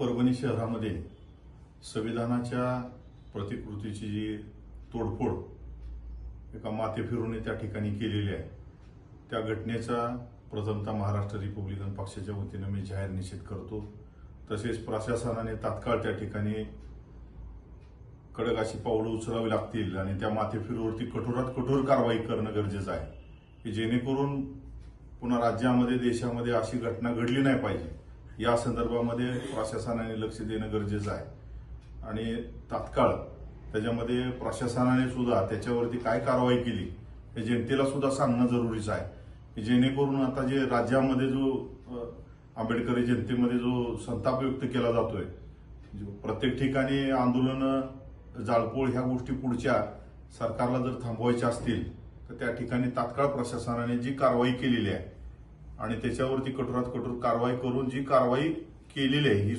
परभणी शहरामध्ये संविधानाच्या प्रतिकृतीची जी तोडफोड एका माथे फिरून त्या ठिकाणी केलेली आहे, त्या घटनेचा प्रथमतः महाराष्ट्र रिपब्लिकन पक्षाच्या वतीनं मी जाहीर निषेध करतो। तसेच प्रशासनाने तात्काळ त्या ठिकाणी कडक अशी पावलं उचलावी लागतील आणि त्या माथे फिरूवरती कठोरात कठोर कारवाई करणं गरजेचं आहे, की जेणेकरून पुन्हा राज्यामध्ये देशामध्ये अशी घटना घडली नाही पाहिजे। या संदर्भामध्ये प्रशासनाने लक्ष देणं गरजेचं आहे आणि तात्काळ त्याच्यामध्ये प्रशासनाने सुद्धा त्याच्यावरती काय कारवाई केली हे जनतेला सुद्धा सांगणं जरुरीचं आहे, की जेणेकरून आता जे राज्यामध्ये जो आंबेडकरी जनतेमध्ये जो संताप व्यक्त केला जातोय, प्रत्येक ठिकाणी आंदोलन जाळपोळ ह्या गोष्टी पुढच्या सरकारला जर थांबवायच्या असतील तर त्या ठिकाणी तात्काळ प्रशासनाने जी कारवाई केलेली आहे आणि त्याच्यावरती कठोरात कठोर कारवाई करून जी कारवाई केलेली आहे ही